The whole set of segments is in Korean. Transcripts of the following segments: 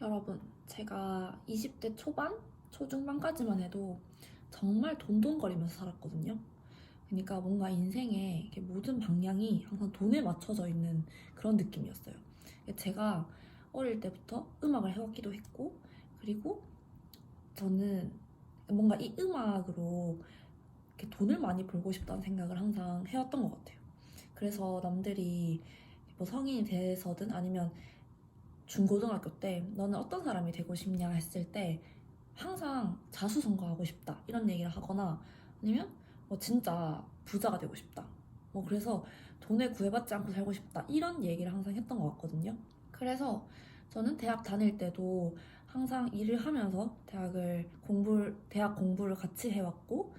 여러분, 제가 20대 초반, 초중반까지만 해도 정말 돈돈거리면서 살았거든요. 그러니까 뭔가 인생의 이렇게 모든 방향이 항상 돈에 맞춰져 있는 그런 느낌이었어요. 제가 어릴 때부터 음악을 해왔기도 했고, 그리고 저는 뭔가 이 음악으로 이렇게 돈을 많이 벌고 싶다는 생각을 항상 해왔던 것 같아요. 그래서 남들이 뭐 성인이 돼서든 아니면 중고등학교 때 너는 어떤 사람이 되고 싶냐 했을 때 항상 자수성가하고 싶다 이런 얘기를 하거나 아니면 뭐 진짜 부자가 되고 싶다 뭐 그래서 돈에 구애받지 않고 살고 싶다 이런 얘기를 항상 했던 것 같거든요. 그래서 저는 대학 다닐 때도 항상 일을 하면서 대학 공부를 같이 해왔고,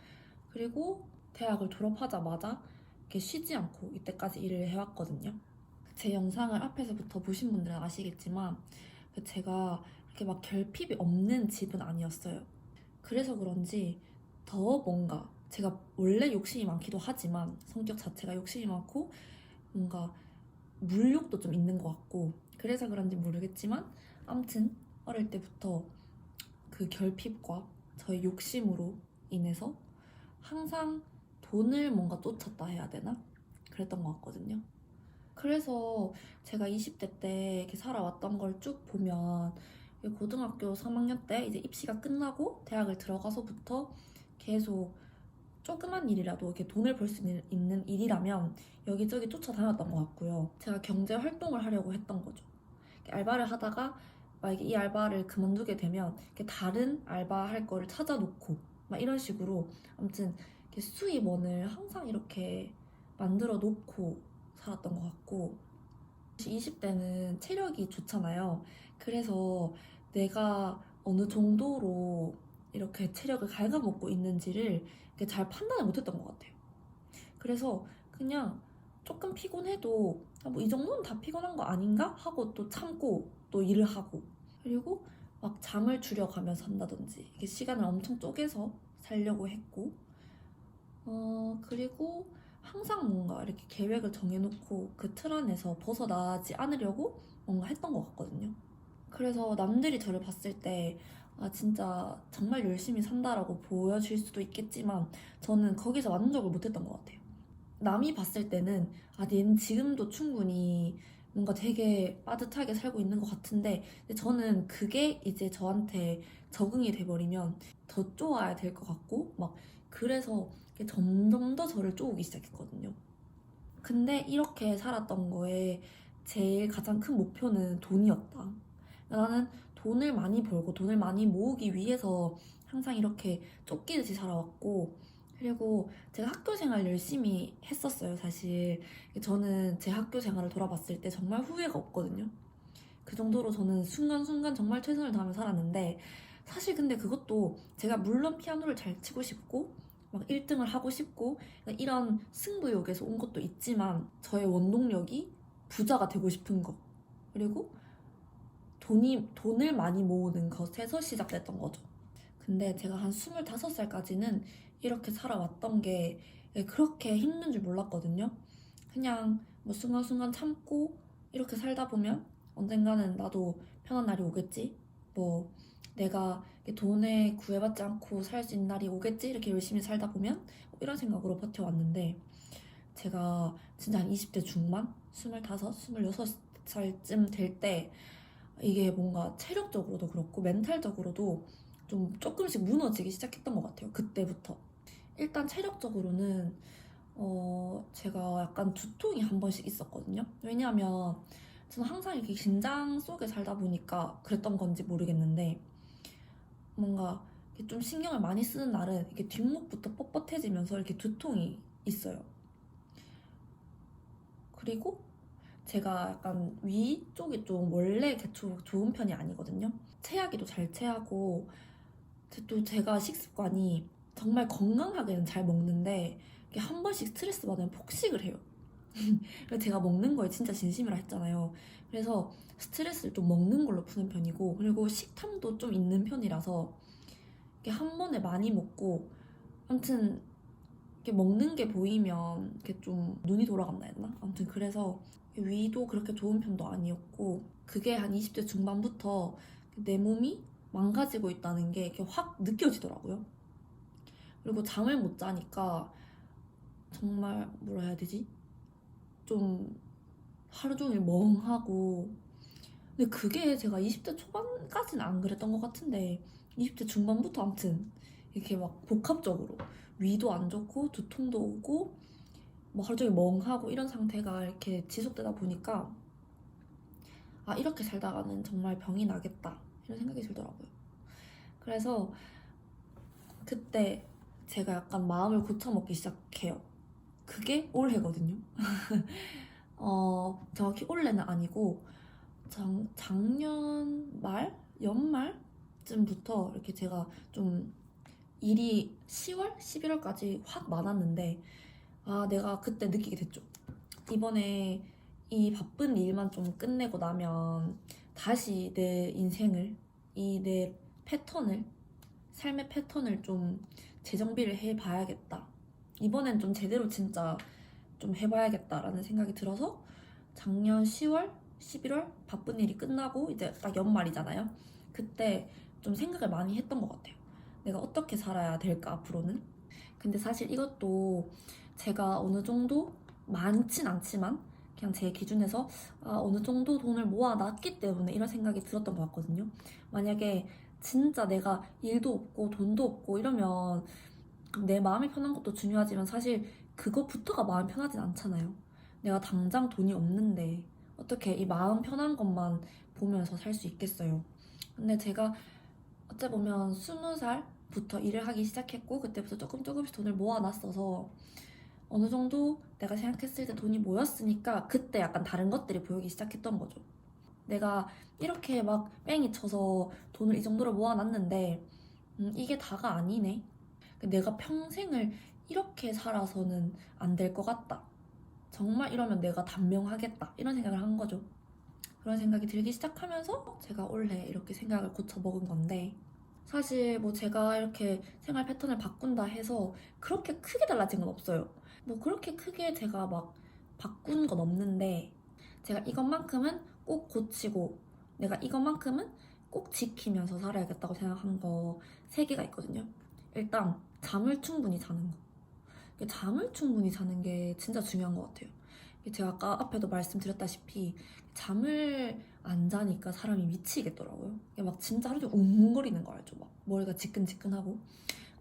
그리고 대학을 졸업하자마자 이렇게 쉬지 않고 이때까지 일을 해왔거든요. 제 영상을 앞에서부터 보신 분들은 아시겠지만 제가 이렇게 막 결핍이 없는 집은 아니었어요. 그래서 그런지 더 뭔가 제가 원래 욕심이 많기도 하지만 성격 자체가 욕심이 많고 뭔가 물욕도 좀 있는 것 같고 그래서 그런지 모르겠지만 아무튼 어릴 때부터 그 결핍과 저의 욕심으로 인해서 항상 돈을 뭔가 쫓았다 해야 되나? 그랬던 것 같거든요. 그래서 제가 20대 때 이렇게 살아왔던 걸 쭉 보면 고등학교 3학년 때 이제 입시가 끝나고 대학을 들어가서부터 계속 조그만 일이라도 이렇게 돈을 벌 수 있는 일이라면 여기저기 쫓아다녔던 것 같고요. 제가 경제 활동을 하려고 했던 거죠. 알바를 하다가 만약에 이 알바를 그만두게 되면 다른 알바 할 거를 찾아놓고 막 이런 식으로 아무튼 수입원을 항상 이렇게 만들어 놓고 살았던 것 같고 20대는 체력이 좋잖아요. 그래서 내가 어느 정도로 이렇게 체력을 갉아먹고 있는지를 이렇게 잘 판단을 못했던 것 같아요. 그래서 그냥 조금 피곤해도 뭐 이 정도는 다 피곤한 거 아닌가? 하고 또 참고 또 일을 하고 그리고 막 잠을 줄여가면서 한다든지 이게 시간을 엄청 쪼개서 살려고 했고 그리고 항상 뭔가 이렇게 계획을 정해놓고 그 틀 안에서 벗어나지 않으려고 뭔가 했던 것 같거든요. 그래서 남들이 저를 봤을 때 아, 진짜 정말 열심히 산다라고 보여질 수도 있겠지만 저는 거기서 만족을 못했던 것 같아요. 남이 봤을 때는 아, 얘는 지금도 충분히 뭔가 되게 빠듯하게 살고 있는 것 같은데 근데 저는 그게 이제 저한테 적응이 돼버리면 더 쪼아야 될 것 같고 막 그래서 점점 더 저를 쪼우기 시작했거든요. 근데 이렇게 살았던 거에 제일 가장 큰 목표는 돈이었다. 나는 돈을 많이 벌고 돈을 많이 모으기 위해서 항상 이렇게 쫓기듯이 살아왔고, 그리고 제가 학교 생활 열심히 했었어요, 사실. 저는 제 학교 생활을 돌아봤을 때 정말 후회가 없거든요. 그 정도로 저는 순간순간 정말 최선을 다하며 살았는데, 사실 근데 그것도 제가 물론 피아노를 잘 치고 싶고, 막 1등을 하고 싶고, 이런 승부욕에서 온 것도 있지만, 저의 원동력이 부자가 되고 싶은 것. 그리고 돈을 많이 모으는 것에서 시작됐던 거죠. 근데 제가 한 25살까지는 이렇게 살아왔던 게 그렇게 힘든 줄 몰랐거든요. 그냥 뭐 순간순간 참고 이렇게 살다 보면 언젠가는 나도 편한 날이 오겠지. 뭐 내가 돈에 구애받지 않고 살 수 있는 날이 오겠지. 이렇게 열심히 살다 보면 뭐 이런 생각으로 버텨왔는데 제가 진짜 한 20대 중반? 25, 26살쯤 될 때 이게 뭔가 체력적으로도 그렇고 멘탈적으로도 좀 조금씩 무너지기 시작했던 것 같아요. 그때부터. 일단 체력적으로는 제가 약간 두통이 한 번씩 있었거든요. 왜냐하면 저는 항상 이렇게 긴장 속에 살다 보니까 그랬던 건지 모르겠는데 뭔가 이렇게 좀 신경을 많이 쓰는 날은 이렇게 뒷목부터 뻣뻣해지면서 이렇게 두통이 있어요. 그리고 제가 약간 위 쪽이 좀 원래 개초 좋은 편이 아니거든요. 체하기도 잘 체하고 또 제가 식습관이 정말 건강하게는 잘 먹는데 이게 한 번씩 스트레스 받으면 폭식을 해요. 그래서 제가 먹는 거에 진짜 진심이라 했잖아요. 그래서 스트레스를 좀 먹는 걸로 푸는 편이고 그리고 식탐도 좀 있는 편이라서 이게 한 번에 많이 먹고 아무튼 이렇게 먹는 게 보이면 이렇게 좀 눈이 돌아간다 했나? 아무튼 그래서 위도 그렇게 좋은 편도 아니었고 그게 한 20대 중반부터 내 몸이 망가지고 있다는 게 이렇게 확 느껴지더라고요. 그리고 잠을 못 자니까 정말 뭐라 해야 되지? 좀 하루 종일 멍하고. 근데 그게 제가 20대 초반까지는 안 그랬던 것 같은데 20대 중반부터 아무튼 이렇게 막 복합적으로 위도 안 좋고 두통도 오고 뭐 하루 종일 멍하고 이런 상태가 이렇게 지속되다 보니까 아, 이렇게 살다가는 정말 병이 나겠다 이런 생각이 들더라고요. 그래서 그때 제가 약간 마음을 고쳐먹기 시작해요. 그게 올해거든요. 정확히 올해는 아니고 작년 말? 연말쯤부터 이렇게 제가 좀 일이 10월? 11월까지 확 많았는데 아, 내가 그때 느끼게 됐죠. 이번에 이 바쁜 일만 좀 끝내고 나면 다시 내 인생을, 이 내 패턴을, 삶의 패턴을 좀 재정비를 해봐야겠다. 이번엔 좀 제대로 진짜 좀 해봐야겠다라는 생각이 들어서 작년 10월, 11월 바쁜 일이 끝나고 이제 딱 연말이잖아요. 그때 좀 생각을 많이 했던 것 같아요. 내가 어떻게 살아야 될까, 앞으로는? 근데 사실 이것도 제가 어느 정도 많진 않지만 그냥 제 기준에서 어느 정도 돈을 모아놨기 때문에 이런 생각이 들었던 것 같거든요. 만약에 진짜 내가 일도 없고 돈도 없고 이러면 내 마음이 편한 것도 중요하지만 사실 그거부터가 마음 편하진 않잖아요. 내가 당장 돈이 없는데 어떻게 이 마음 편한 것만 보면서 살 수 있겠어요. 근데 제가 어째 보면 20살부터 일을 하기 시작했고 그때부터 조금 조금씩 돈을 모아놨어서 어느 정도 내가 생각했을 때 돈이 모였으니까 그때 약간 다른 것들이 보이기 시작했던 거죠. 내가 이렇게 막 뺑이 쳐서 돈을 이 정도로 모아놨는데 이게 다가 아니네. 내가 평생을 이렇게 살아서는 안 될 것 같다. 정말 이러면 내가 단명하겠다. 이런 생각을 한 거죠. 그런 생각이 들기 시작하면서 제가 올해 이렇게 생각을 고쳐 먹은 건데 사실 뭐 제가 이렇게 생활 패턴을 바꾼다 해서 그렇게 크게 달라진 건 없어요. 뭐 그렇게 크게 제가 막 바꾼 건 없는데 제가 이것만큼은 꼭 고치고 내가 이것만큼은 꼭 지키면서 살아야겠다고 생각한 거 3개가 있거든요. 일단 잠을 충분히 자는 거. 잠을 충분히 자는 게 진짜 중요한 것 같아요. 제가 아까 앞에도 말씀드렸다시피 잠을 안 자니까 사람이 미치겠더라고요. 막 진짜 하루 종일 웅웅거리는 거 알죠? 막 머리가 지끈지끈하고.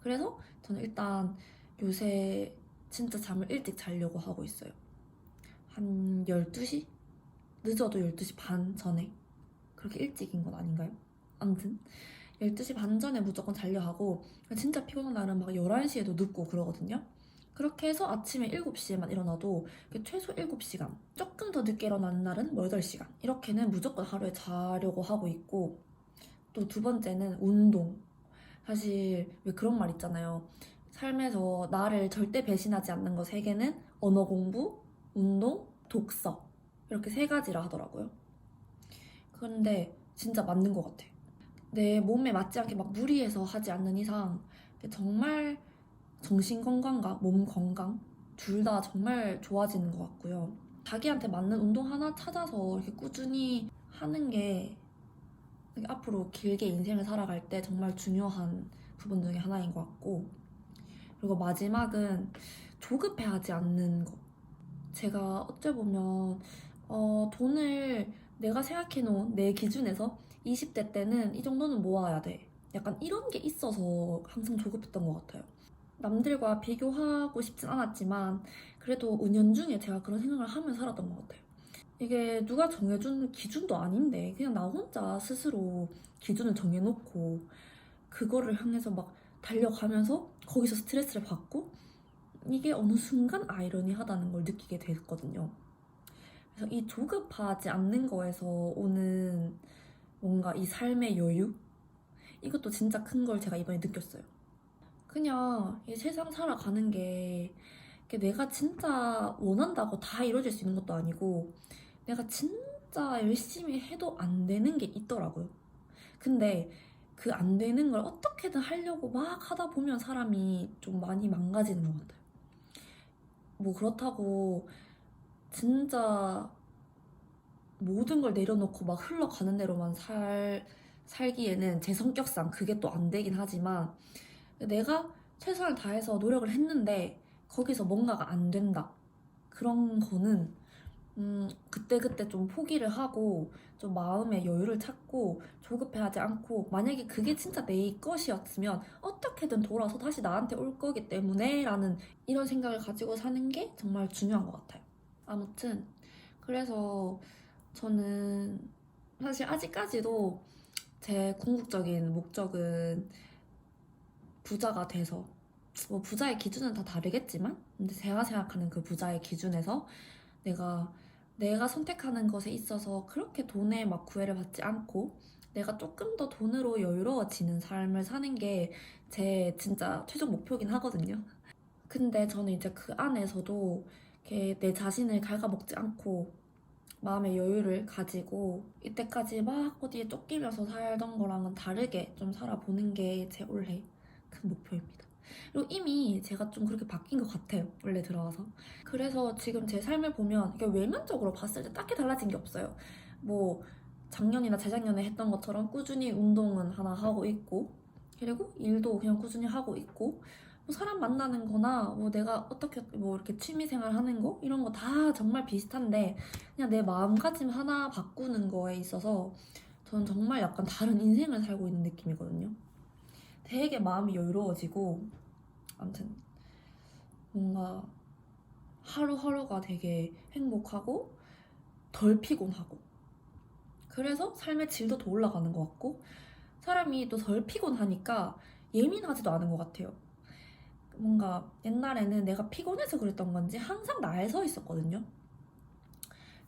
그래서 저는 일단 요새 진짜 잠을 일찍 자려고 하고 있어요. 한 12시? 늦어도 12시 반 전에. 그렇게 일찍인 건 아닌가요? 아무튼 12시 반 전에 무조건 자려 하고 진짜 피곤한 날은 막 11시에도 눕고 그러거든요. 그렇게 해서 아침에 7시에만 일어나도 최소 7시간, 조금 더 늦게 일어나는 날은 뭐 8시간 이렇게는 무조건 하루에 자려고 하고 있고 또 두 번째는 운동. 사실 왜 그런 말 있잖아요. 삶에서 나를 절대 배신하지 않는 거 3개는 언어 공부, 운동, 독서 이렇게 3가지라 하더라고요. 그런데 진짜 맞는 것 같아요. 내 몸에 맞지 않게 막 무리해서 하지 않는 이상 정말 정신 건강과 몸 건강 둘 다 정말 좋아지는 것 같고요. 자기한테 맞는 운동 하나 찾아서 이렇게 꾸준히 하는 게 앞으로 길게 인생을 살아갈 때 정말 중요한 부분 중에 하나인 것 같고 그리고 마지막은 조급해하지 않는 것. 제가 어째 보면 돈을 내가 생각해놓은 내 기준에서 20대 때는 이 정도는 모아야 돼. 약간 이런 게 있어서 항상 조급했던 것 같아요. 남들과 비교하고 싶진 않았지만 그래도 은연중에 제가 그런 생각을 하면서 살았던 것 같아요. 이게 누가 정해준 기준도 아닌데 그냥 나 혼자 스스로 기준을 정해놓고 그거를 향해서 막 달려가면서 거기서 스트레스를 받고 이게 어느 순간 아이러니하다는 걸 느끼게 됐거든요. 그래서 이 조급하지 않는 거에서 오는 뭔가 이 삶의 여유? 이것도 진짜 큰 걸 제가 이번에 느꼈어요. 그냥 이 세상 살아가는 게 내가 진짜 원한다고 다 이루어질 수 있는 것도 아니고 내가 진짜 열심히 해도 안 되는 게 있더라고요. 근데 그 안 되는 걸 어떻게든 하려고 막 하다 보면 사람이 좀 많이 망가지는 것 같아요. 뭐 그렇다고 진짜 모든 걸 내려놓고 막 흘러가는 대로만 살기에는 제 성격상 그게 또 안 되긴 하지만 내가 최선을 다해서 노력을 했는데 거기서 뭔가가 안 된다. 그런 거는 그때그때 좀 포기를 하고 좀 마음의 여유를 찾고 조급해하지 않고 만약에 그게 진짜 내 것이었으면 어떻게든 돌아서 다시 나한테 올 거기 때문에 라는 이런 생각을 가지고 사는 게 정말 중요한 것 같아요. 아무튼 그래서 저는 사실 아직까지도 제 궁극적인 목적은 부자가 돼서 뭐 부자의 기준은 다 다르겠지만 근데 제가 생각하는 그 부자의 기준에서 내가 선택하는 것에 있어서 그렇게 돈에 막 구애를 받지 않고 내가 조금 더 돈으로 여유로워지는 삶을 사는 게 제 진짜 최종 목표긴 하거든요. 근데 저는 이제 그 안에서도 이렇게 내 자신을 갉아먹지 않고 마음의 여유를 가지고 이때까지 막 어디에 쫓기면서 살던 거랑은 다르게 좀 살아보는 게 제 올해 큰 목표입니다. 그리고 이미 제가 좀 그렇게 바뀐 것 같아요. 원래 들어와서. 그래서 지금 제 삶을 보면 이게 외면적으로 봤을 때 딱히 달라진 게 없어요. 뭐 작년이나 재작년에 했던 것처럼 꾸준히 운동은 하나 하고 있고 그리고 일도 그냥 꾸준히 하고 있고 뭐 사람 만나는 거나 뭐 내가 어떻게 뭐 이렇게 취미 생활 하는 거 이런 거 다 정말 비슷한데 그냥 내 마음가짐 하나 바꾸는 거에 있어서 저는 정말 약간 다른 인생을 살고 있는 느낌이거든요. 되게 마음이 여유로워지고 아무튼 뭔가 하루하루가 되게 행복하고 덜 피곤하고 그래서 삶의 질도 더 올라가는 것 같고 사람이 또 덜 피곤하니까 예민하지도 않은 것 같아요. 뭔가 옛날에는 내가 피곤해서 그랬던 건지 항상 나에 서 있었거든요.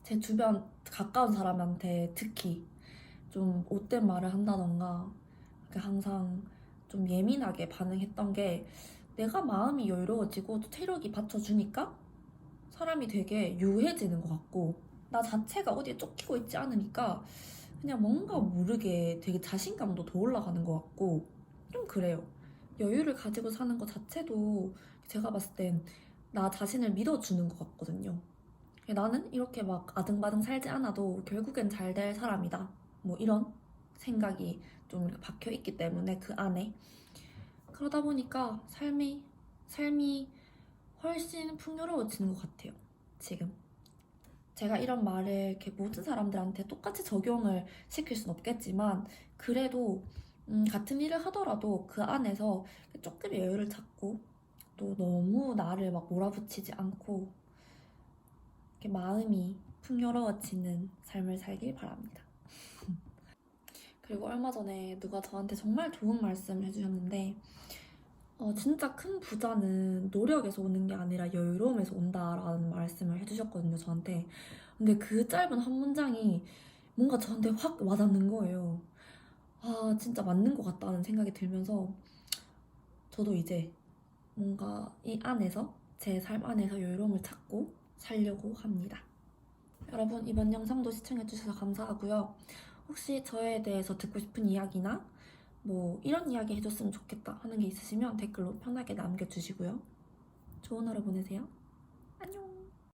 제 주변 가까운 사람한테 특히 좀 못된 말을 한다던가 항상 좀 예민하게 반응했던 게 내가 마음이 여유로워지고 또 체력이 받쳐주니까 사람이 되게 유해지는 것 같고 나 자체가 어디에 쫓기고 있지 않으니까 그냥 뭔가 모르게 되게 자신감도 더 올라가는 것 같고 좀 그래요. 여유를 가지고 사는 것 자체도 제가 봤을 땐 나 자신을 믿어주는 것 같거든요. 나는 이렇게 막 아등바등 살지 않아도 결국엔 잘 될 사람이다. 뭐 이런 생각이 좀 이렇게 박혀 있기 때문에 그 안에 그러다 보니까 삶이 훨씬 풍요로워지는 것 같아요. 지금 제가 이런 말을 이렇게 모든 사람들한테 똑같이 적용을 시킬 순 없겠지만 그래도 같은 일을 하더라도 그 안에서 조금 여유를 찾고 또 너무 나를 막 몰아붙이지 않고 이렇게 마음이 풍요로워지는 삶을 살길 바랍니다. 그리고 얼마 전에 누가 저한테 정말 좋은 말씀을 해주셨는데 진짜 큰 부자는 노력에서 오는 게 아니라 여유로움에서 온다라는 말씀을 해주셨거든요, 저한테. 근데 그 짧은 한 문장이 뭔가 저한테 확 와닿는 거예요. 아, 진짜 맞는 것 같다는 생각이 들면서 저도 이제 뭔가 이 안에서 제 삶 안에서 여유로움을 찾고 살려고 합니다. 여러분 이번 영상도 시청해주셔서 감사하고요. 혹시 저에 대해서 듣고 싶은 이야기나 뭐 이런 이야기 해줬으면 좋겠다 하는 게 있으시면 댓글로 편하게 남겨주시고요. 좋은 하루 보내세요. 안녕.